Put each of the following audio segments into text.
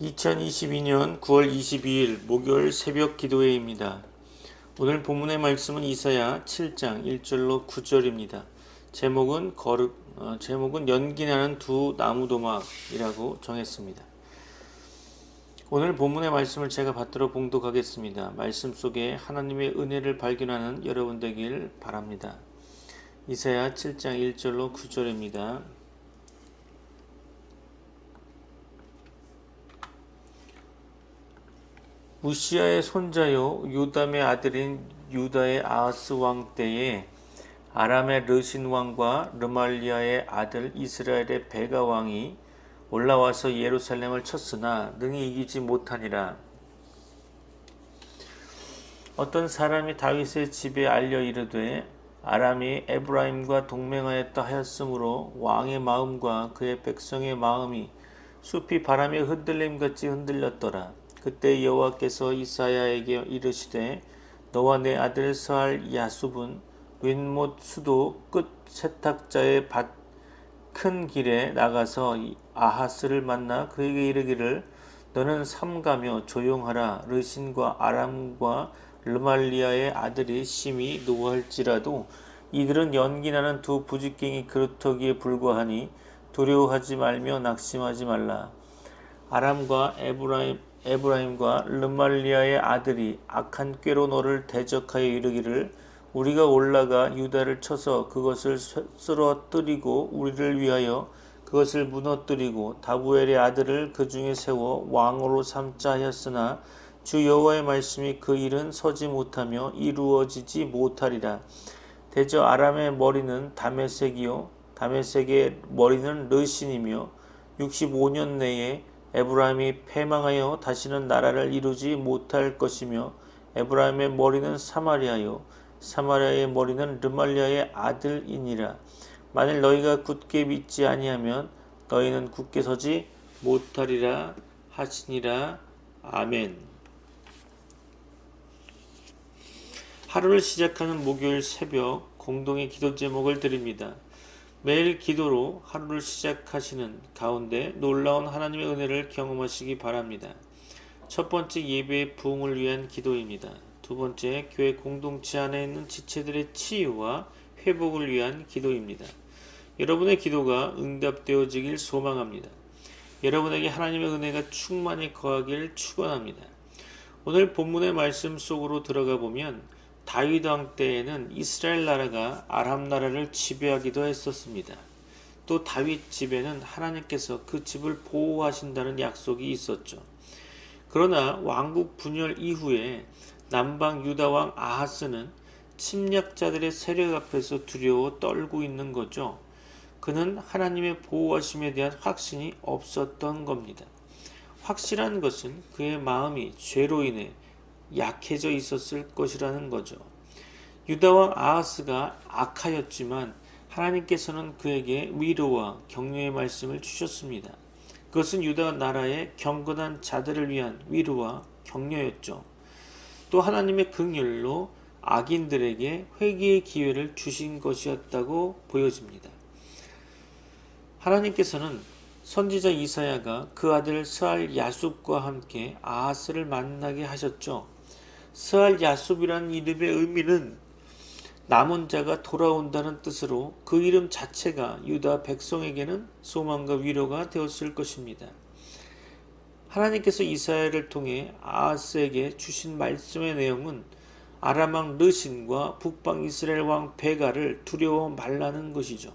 2022년 9월 22일 목요일 새벽 기도회입니다. 오늘 본문의 말씀은 이사야 7장 1절로 9절입니다. 제목은 연기나는 두 나무도막이라고 정했습니다. 오늘 본문의 말씀을 제가 받들어 봉독하겠습니다. 말씀 속에 하나님의 은혜를 발견하는 여러분 되길 바랍니다. 이사야 7장 1절로 9절입니다. 우시아의 손자요 요담의 아들인 유다의 아하스 왕 때에 아람의 르신 왕과 르말리아의 아들 이스라엘의 베가 왕이 올라와서 예루살렘을 쳤으나 능히 이기지 못하니라. 어떤 사람이 다윗의 집에 알려 이르되 아람이 에브라임과 동맹하였다 하였으므로 왕의 마음과 그의 백성의 마음이 숲이 바람의 흔들림같이 흔들렸더라. 그때 여호와께서 이사야에게 이르시되 너와 내 아들 스알 야숲은 윗못 수도 끝 세탁자의 밭 큰 길에 나가서 아하스를 만나 그에게 이르기를 너는 삼가며 조용하라. 르신과 아람과 르말리아의 아들이 심히 노할지라도 이들은 연기나는 두 부직갱이 그루터기에 불과하니 두려워하지 말며 낙심하지 말라. 아람과 에브라임과 르말리아의 아들이 악한 꾀로 너를 대적하여 이르기를 우리가 올라가 유다를 쳐서 그것을 쓰러뜨리고 우리를 위하여 그것을 무너뜨리고 다부엘의 아들을 그 중에 세워 왕으로 삼자 하였으나 주 여호와의 말씀이 그 일은 서지 못하며 이루어지지 못하리라. 대저 아람의 머리는 다메섹이요 다메섹의 머리는 르신이며 65년 내에 에브라임이 패망하여 다시는 나라를 이루지 못할 것이며 에브라임의 머리는 사마리아요 사마리아의 머리는 르말리아의 아들이니라. 만일 너희가 굳게 믿지 아니하면 너희는 굳게 서지 못하리라 하시니라. 아멘. 하루를 시작하는 목요일 새벽 공동의 기도 제목을 드립니다. 매일 기도로 하루를 시작하시는 가운데 놀라운 하나님의 은혜를 경험하시기 바랍니다. 첫 번째 예배의 부흥을 위한 기도입니다. 두 번째 교회 공동체 안에 있는 지체들의 치유와 회복을 위한 기도입니다. 여러분의 기도가 응답되어지길 소망합니다. 여러분에게 하나님의 은혜가 충만히 거하길 축원합니다. 오늘 본문의 말씀 속으로 들어가 보면 다윗 왕 때에는 이스라엘 나라가 아람 나라를 지배하기도 했었습니다. 또 다윗 집에는 하나님께서 그 집을 보호하신다는 약속이 있었죠. 그러나 왕국 분열 이후에 남방 유다 왕 아하스는 침략자들의 세력 앞에서 두려워 떨고 있는 거죠. 그는 하나님의 보호하심에 대한 확신이 없었던 겁니다. 확실한 것은 그의 마음이 죄로 인해 약해져 있었을 것이라는 거죠. 유다 왕 아하스가 악하였지만 하나님께서는 그에게 위로와 격려의 말씀을 주셨습니다. 그것은 유다 나라의 경건한 자들을 위한 위로와 격려였죠. 또 하나님의 긍휼로 악인들에게 회개의 기회를 주신 것이었다고 보여집니다. 하나님께서는 선지자 이사야가 그 아들 스알 야숲과 함께 아하스를 만나게 하셨죠. 스알 야숲이라는 이름의 의미는 남은 자가 돌아온다는 뜻으로 그 이름 자체가 유다 백성에게는 소망과 위로가 되었을 것입니다. 하나님께서 이사야를 통해 아하스에게 주신 말씀의 내용은 아람 왕 르신과 북방 이스라엘 왕 베가를 두려워 말라는 것이죠.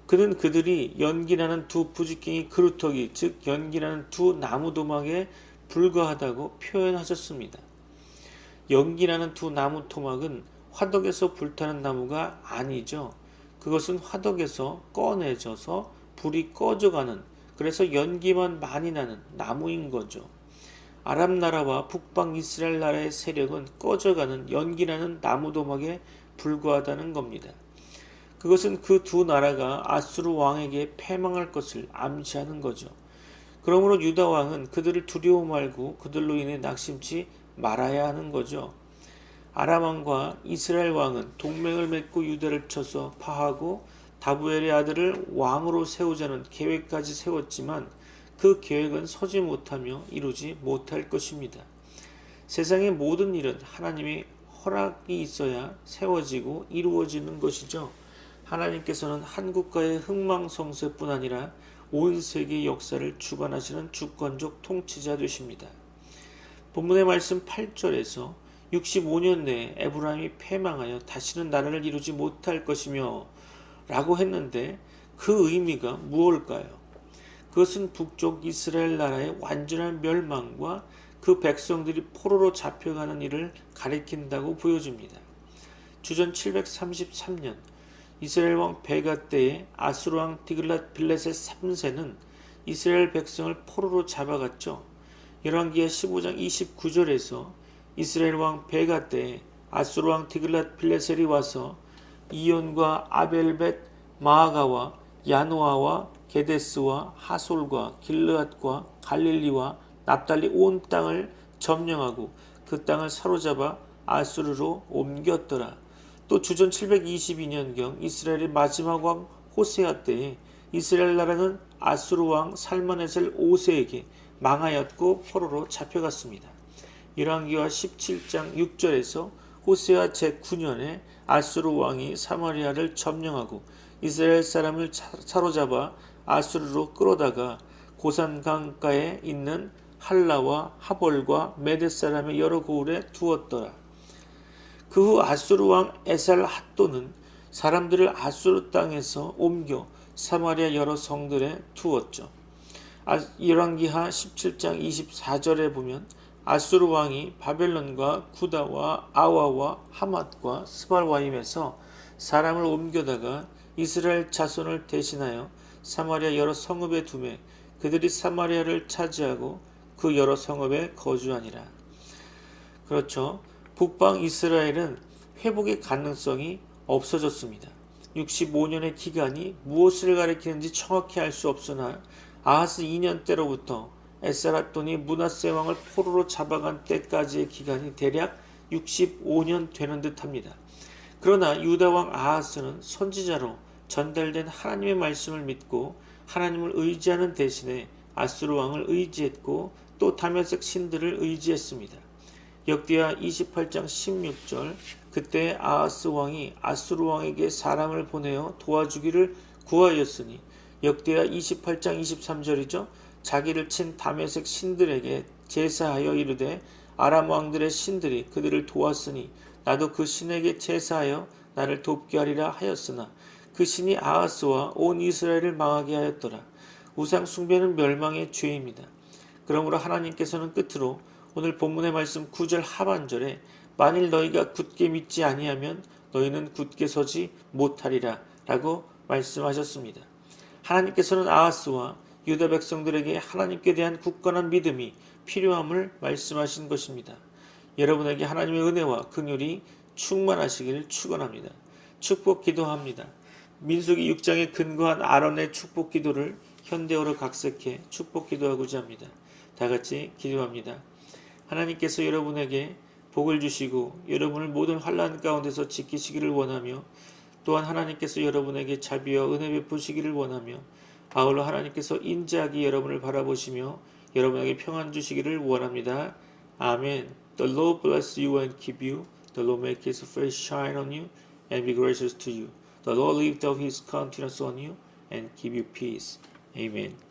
그는 그들이 연기나는 두 부직갱이 그루터기, 즉 연기나는 두 나무도막에 불과하다고 표현하셨습니다. 연기나는 두 나무토막은 화덕에서 불타는 나무가 아니죠. 그것은 화덕에서 꺼내져서 불이 꺼져가는, 그래서 연기만 많이 나는 나무인 거죠. 아람 나라와 북방 이스라엘 나라의 세력은 꺼져가는 연기나는 나무도막에 불과하다는 겁니다. 그것은 그 두 나라가 아수르 왕에게 패망할 것을 암시하는 거죠. 그러므로 유다 왕은 그들을 두려워 말고 그들로 인해 낙심치 말아야 하는 거죠. 아람 왕과 이스라엘 왕은 동맹을 맺고 유다를 쳐서 파하고 다부엘의 아들을 왕으로 세우자는 계획까지 세웠지만 그 계획은 서지 못하며 이루지 못할 것입니다. 세상의 모든 일은 하나님의 허락이 있어야 세워지고 이루어지는 것이죠. 하나님께서는 한 국가의 흥망성쇠뿐 아니라 온 세계의 역사를 주관하시는 주권적 통치자 되십니다. 본문의 말씀 8절에서 65년 내에 에브라임이 패망하여 다시는 나라를 이루지 못할 것이며 라고 했는데 그 의미가 무엇일까요? 그것은 북쪽 이스라엘 나라의 완전한 멸망과 그 백성들이 포로로 잡혀가는 일을 가리킨다고 보여집니다. 주전 733년 이스라엘 왕 베가 때에 아수르 왕 디글랏 빌레셋 3세는 이스라엘 백성을 포로로 잡아갔죠. 열왕기하 15장 29절에서 이스라엘 왕 베가 때에 아수르 왕 디글랏 빌레셋이 와서 이온과 아벨벳 마아가와 야노아와 게데스와 하솔과 길르앗과 갈릴리와 납달리 온 땅을 점령하고 그 땅을 사로잡아 아수르로 옮겼더라. 또 주전 722년경 이스라엘의 마지막 왕 호세아 때에 이스라엘 나라는 아수르 왕 살마네셀 5세에게 망하였고 포로로 잡혀갔습니다. 열왕기하 17장 6절에서 호세아 제9년에 아수르 왕이 사마리아를 점령하고 이스라엘 사람을 사로잡아 아수르로 끌어다가 고산 강가에 있는 할라와 하볼과 메대 사람의 여러 고을에 두었더라. 그 후 아수르 왕 에살핫도는 사람들을 아수르 땅에서 옮겨 사마리아 여러 성들에 두었죠. 열왕기하 17장 24절에 보면 아수르 왕이 바벨론과 구다와 아와와 하맛과 스발와임에서 사람을 옮겨다가 이스라엘 자손을 대신하여 사마리아 여러 성읍에 두매 그들이 사마리아를 차지하고 그 여러 성읍에 거주하니라. 그렇죠. 북방 이스라엘은 회복의 가능성이 없어졌습니다. 65년의 기간이 무엇을 가리키는지 정확히 알 수 없으나 아하스 2년 때로부터 에살핫돈이 므낫세 왕을 포로로 잡아간 때까지의 기간이 대략 65년 되는 듯합니다. 그러나 유다 왕 아하스는 선지자로 전달된 하나님의 말씀을 믿고 하나님을 의지하는 대신에 아수르 왕을 의지했고 또 다메섹 신들을 의지했습니다. 역대하 28장 16절 그때 아하스 왕이 아수르 왕에게 사람을 보내어 도와주기를 구하였으니 역대하 28장 23절이죠. 자기를 친 다메섹 신들에게 제사하여 이르되 아람 왕들의 신들이 그들을 도왔으니 나도 그 신에게 제사하여 나를 돕게 하리라 하였으나 그 신이 아하스와 온 이스라엘을 망하게 하였더라. 우상 숭배는 멸망의 죄입니다. 그러므로 하나님께서는 끝으로 오늘 본문의 말씀 9절 하반절에 만일 너희가 굳게 믿지 아니하면 너희는 굳게 서지 못하리라 라고 말씀하셨습니다. 하나님께서는 아하스와 유다 백성들에게 하나님께 대한 굳건한 믿음이 필요함을 말씀하신 것입니다. 여러분에게 하나님의 은혜와 긍휼이 충만하시기를 축원합니다. 축복 기도합니다. 민수기 6장에 근거한 아론의 축복 기도를 현대어로 각색해 축복 기도하고자 합니다. 다 같이 기도합니다. 하나님께서 여러분에게 복을 주시고 여러분을 모든 환난 가운데서 지키시기를 원하며 또한 하나님께서 여러분에게 자비와 은혜 베푸시기를 원하며 아울러 하나님께서 인자하게 여러분을 바라보시며 여러분에게 평안 주시기를 원합니다. 아멘. The Lord bless you and keep you. The Lord make His face shine on you and be gracious to you. The Lord lift up His countenance on you and give you peace. Amen.